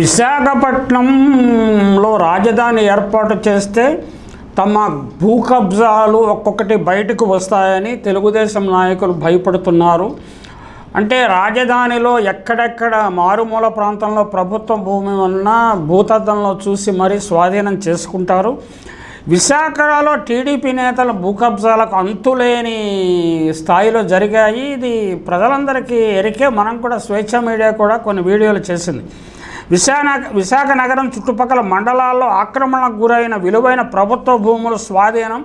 విశాఖపట్నంలో రాజధాని ఏర్పాటు చేస్తే తమ భూ కబ్జాలు ఒక్కొక్కటి బయటకు వస్తాయని తెలుగుదేశం నాయకులు భయపడుతున్నారు. అంటే రాజధానిలో ఎక్కడెక్కడ మారుమూల ప్రాంతంలో ప్రభుత్వ భూమి ఉన్నా భూతద్దంలో చూసి మరీ స్వాధీనం చేసుకుంటారు. విశాఖలో టీడీపీ నేతల భూ కబ్జాలకు అంతులేని స్థాయిలో జరిగాయి. ఇది ప్రజలందరికీ ఎరికే. మనం కూడా స్వేచ్ఛ మీడియా కూడా కొన్ని వీడియోలు చేసింది. విశాఖ నగరం చుట్టుపక్కల మండలాల్లో ఆక్రమణకు గురైన విలువైన ప్రభుత్వ భూములు స్వాధీనం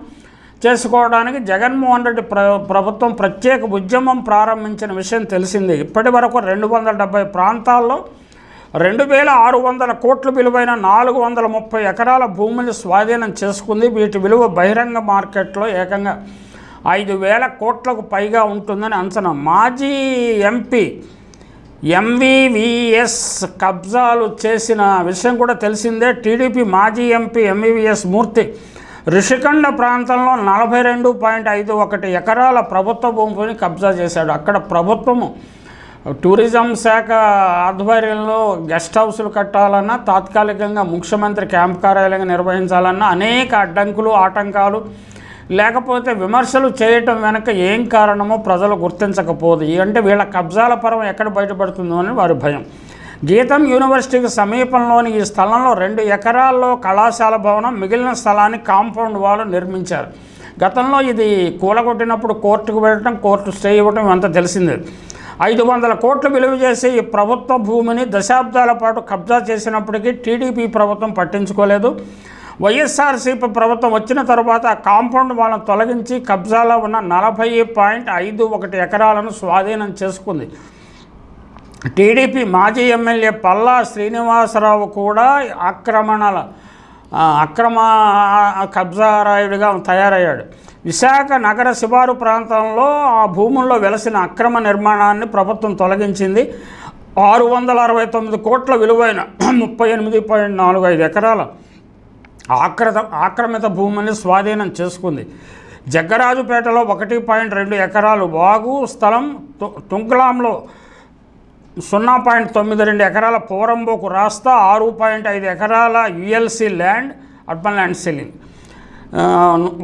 చేసుకోవడానికి జగన్మోహన్ రెడ్డి ప్రభుత్వం ప్రత్యేక ఉద్యమం ప్రారంభించిన విషయం తెలిసిందే. ఇప్పటి వరకు 270 ప్రాంతాల్లో 2600 కోట్ల విలువైన 430 ఎకరాల భూమిని స్వాధీనం చేసుకుంది. వీటి విలువ బహిరంగ మార్కెట్లో ఏకంగా 5000 కోట్లకు పైగా ఉంటుందని అంచనా. మాజీ ఎంపీ ఎంవీవీఎస్ కబ్జాలు చేసిన విషయం కూడా తెలిసిందే. టీడీపీ మాజీ ఎంపీ ఎంవీవీఎస్ మూర్తి రిషికొండ ప్రాంతంలో 42.51 ఎకరాల ప్రభుత్వ భూమిని కబ్జా చేశాడు. అక్కడ ప్రభుత్వము టూరిజం శాఖ ఆధ్వర్యంలో గెస్ట్ హౌస్లు కట్టాలన్నా, తాత్కాలికంగా ముఖ్యమంత్రి క్యాంప్ కార్యాలయంగా నిర్వహించాలన్నా అనేక అడ్డంకులు ఆటంకాలు లేకపోతే విమర్శలు చేయటం వెనక ఏం కారణమో ప్రజలు గుర్తించకపోదు. అంటే వీళ్ళ కబ్జాల పరం ఎక్కడ బయటపడుతుందో అని వారి భయం. గీతం యూనివర్సిటీకి సమీపంలోని ఈ స్థలంలో 2 ఎకరాల్లో కళాశాల భవనం, మిగిలిన స్థలాన్ని కాంపౌండ్ వాల్ నిర్మించారు. గతంలో ఇది కూలగొట్టినప్పుడు కోర్టుకు వెళ్ళటం, కోర్టు స్టే ఇవ్వటం అంతా తెలిసిందే. 500 కోట్లు విలువ చేసి ఈ ప్రభుత్వ భూమిని దశాబ్దాల పాటు కబ్జా చేసినప్పటికీ టీడీపీ ప్రభుత్వం పట్టించుకోలేదు. వైఎస్ఆర్సీపీ ప్రభుత్వం వచ్చిన తర్వాత కాంపౌండ్ వాళ్ళను తొలగించి కబ్జాలో ఉన్న 40.51 ఎకరాలను స్వాధీనం చేసుకుంది. టీడీపీ మాజీ ఎమ్మెల్యే పల్లా శ్రీనివాసరావు కూడా అక్రమ కబ్జారాయుడిగా తయారయ్యాడు. విశాఖ నగర శివారు ప్రాంతంలో ఆ భూముల్లో వెలసిన అక్రమ నిర్మాణాన్ని ప్రభుత్వం తొలగించింది. 669 కోట్ల విలువైన 38.45 ఎకరాల ఆక్రమిత భూమిని స్వాధీనం చేసుకుంది. జగ్గరాజుపేటలో 1.2 ఎకరాలు వాగు స్థలం, తుంకులాంలో 0.92 ఎకరాల పోరంబోకు రాస్తా, 6.5 ఎకరాల ULC land urban land selling,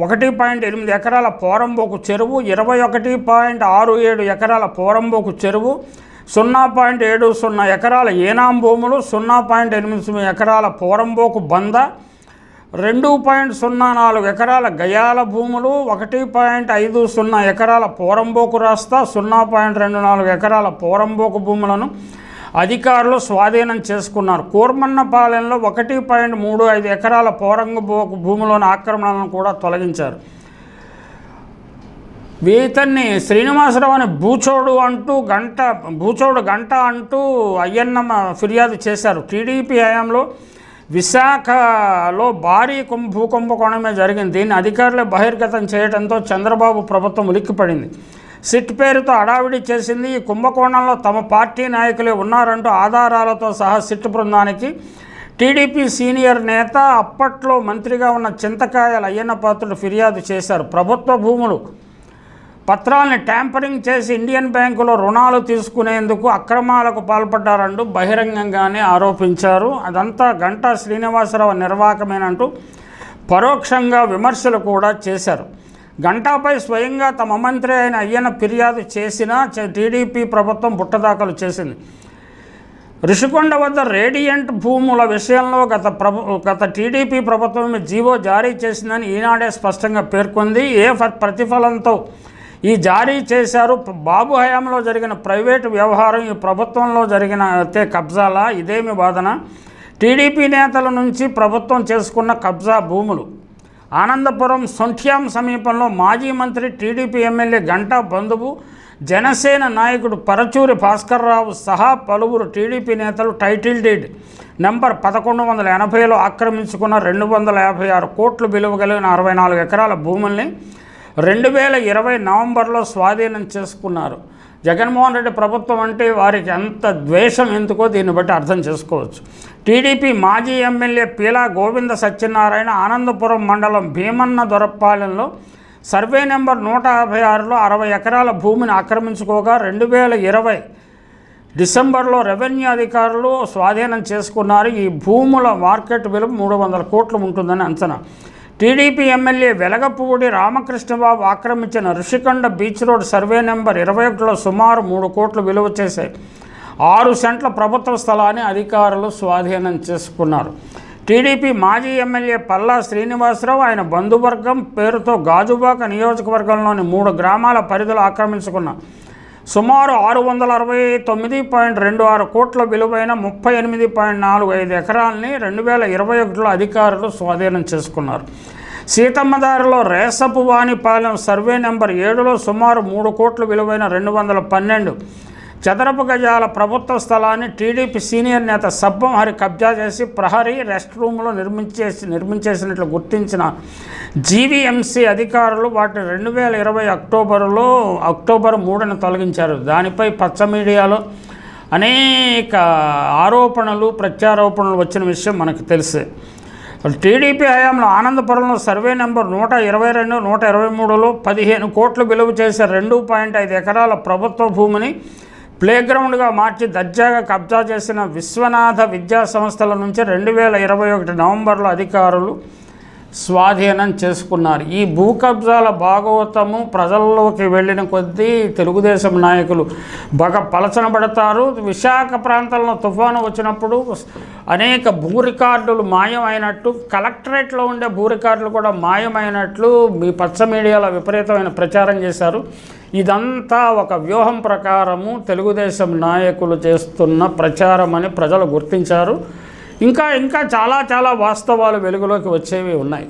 1.8 ఎకరాల పోరంబోకు చెరువు, 21.67 ఎకరాల పోరంబోకు చెరువు, 0.70 ఎకరాల ఏనాం భూములు, 0.89 ఎకరాల పోరంబోకు బంద, 2.04 ఎకరాల గయాల భూములు, 1.50 ఎకరాల పోరంబోకు రాస్తా, 0.24 ఎకరాల పోరంబోకు భూములను అధికారులు స్వాధీనం చేసుకున్నారు. కూర్మన్నపాలెంలో 1.35 ఎకరాల పోరంబోకు భూములోని ఆక్రమణలను కూడా తొలగించారు. వీతన్ని శ్రీనివాసరావు అని భూచోడు గంట అంటూ అయ్యన్నమ్మ ఫిర్యాదు చేశారు. టీడీపీ హయాంలో విశాఖలో భారీ భూకుంభకోణమే జరిగింది. దీన్ని అధికారులే బహిర్గతం చేయడంతో చంద్రబాబు ప్రభుత్వం ఉలిక్కిపడింది. సిట్ పేరుతో అడావిడి చేసింది. ఈ కుంభకోణంలో తమ పార్టీ నాయకులే ఉన్నారంటూ ఆధారాలతో సహా సిట్ బృందానికి టీడీపీ సీనియర్ నేత అప్పట్లో మంత్రిగా ఉన్న చింతకాయల అయ్యన్న పాత్రుడు ఫిర్యాదు చేశారు. ప్రభుత్వ భూములు పత్రాలని ట్యాంపరింగ్ చేసి ఇండియన్ బ్యాంకులో రుణాలు తీసుకునేందుకు అక్రమాలకు పాల్పడ్డారంటూ బహిరంగంగానే ఆరోపించారు. అదంతా గంటా శ్రీనివాసరావు నిర్వాహకమేనంటూ పరోక్షంగా విమర్శలు కూడా చేశారు. గంటాపై స్వయంగా తమ మంత్రి అయిన అయ్యన్న ఫిర్యాదు చేసినా టీడీపీ ప్రభుత్వం బుట్టదాఖలు చేసింది. రిషికొండ వద్ద రేడియంట్ భూముల విషయంలో గత టీడీపీ ప్రభుత్వం జీవో జారీ చేసిందని ఈనాడే స్పష్టంగా పేర్కొంది. ఏ ప్రతిఫలంతో ఈ జారీ చేశారు? బాబు హయాంలో జరిగిన ప్రైవేటు వ్యవహారం ఈ ప్రభుత్వంలో జరిగిన కబ్జాలా? ఇదేమి వాదన? టీడీపీ నేతల నుంచి ప్రభుత్వం చేసుకున్న కబ్జా భూములు. ఆనందపురం సొంఠ్యాం సమీపంలో మాజీ మంత్రి టీడీపీ ఎమ్మెల్యే గంటా బంధువు జనసేన నాయకుడు పరచూరి భాస్కర్రావు సహా పలువురు టీడీపీ నేతలు టైటిల్ డీడ్ నెంబర్ 1180లో ఆక్రమించుకున్న 256 కోట్లు విలువ కలిగిన 64 ఎకరాల భూముల్ని 2020 నవంబర్లో స్వాధీనం చేసుకున్నారు. జగన్మోహన్ రెడ్డి ప్రభుత్వం అంటే వారికి ఎంత ద్వేషం ఎందుకో దీన్ని బట్టి అర్థం చేసుకోవచ్చు. టీడీపీ మాజీ ఎమ్మెల్యే పీలా గోవింద సత్యనారాయణ ఆనందపురం మండలం భీమన్న దొరపాలెంలో సర్వే నెంబర్ 156లో 60 ఎకరాల భూమిని ఆక్రమించుకోగా 2020 డిసెంబర్లో రెవెన్యూ అధికారులు స్వాధీనం చేసుకున్నారు. ఈ భూముల మార్కెట్ విలువ 300 కోట్లు ఉంటుందని అంచనా. టీడీపీ ఎమ్మెల్యే వెలగపూడి రామకృష్ణబాబు ఆక్రమించిన Rushikonda beach road survey number 21లో సుమారు 3 కోట్లు విలువ చేసే 6 సెంట్ల ప్రభుత్వ స్థలాన్ని అధికారులు స్వాధీనం చేసుకున్నారు. టీడీపీ మాజీ ఎమ్మెల్యే పల్లా శ్రీనివాసరావు ఆయన బంధువర్గం పేరుతో గాజువాక నియోజకవర్గంలోని 3 గ్రామాల పరిధిలో ఆక్రమించుకున్న సుమారు 669.26 కోట్ల విలువైన 38.45 ఎకరాలని 2021లో అధికారులు స్వాధీనం చేసుకున్నారు. సీతమ్మదారిలో రేసపువానిపాలెం సర్వే నెంబర్ 7లో సుమారు 3 కోట్ల విలువైన 212 చదరపు గజాల ప్రభుత్వ స్థలాన్ని టీడీపీ సీనియర్ నేత సబ్బం హరి కబ్జా చేసి ప్రహరీ రెస్ట్ రూమ్లో నిర్మించేసినట్లు గుర్తించిన జీవీఎంసీ అధికారులు వాటిని 2020 అక్టోబర్ 3న తొలగించారు. దానిపై పచ్చ మీడియాలో అనేక ఆరోపణలు ప్రత్యారోపణలు వచ్చిన విషయం మనకు తెలిసే. టీడీపీ హయాంలో ఆనందపురంలో సర్వే నెంబర్ 122, 123లో 15 కోట్లు విలువ చేసే 2.5 ఎకరాల ప్రభుత్వ భూమిని ప్లేగ్రౌండ్గా మార్చి దర్జాగా కబ్జా చేసిన విశ్వనాథ విద్యా సంస్థల నుంచి 2021 నవంబర్లో అధికారులు స్వాధీనం చేసుకున్నారు. ఈ భూ కబ్జాల భాగవతము ప్రజల్లోకి వెళ్ళిన కొద్దీ తెలుగుదేశం నాయకులు బాగా పలచనబడతారు. విశాఖ ప్రాంతంలో తుఫాను వచ్చినప్పుడు అనేక భూ రికార్డులు మాయమైనట్టు, కలెక్టరేట్లో ఉండే భూ రికార్డులు కూడా మాయమైనట్లు మీ పచ్చ మీడియాలో విపరీతమైన ప్రచారం చేశారు. ఇదంతా ఒక వ్యూహం ప్రకారము తెలుగుదేశం నాయకులు చేస్తున్న ప్రచారం అని ప్రజలు గుర్తించారు. ఇంకా చాలా వాస్తవాలు వెలుగులోకి వచ్చేవి ఉన్నాయి.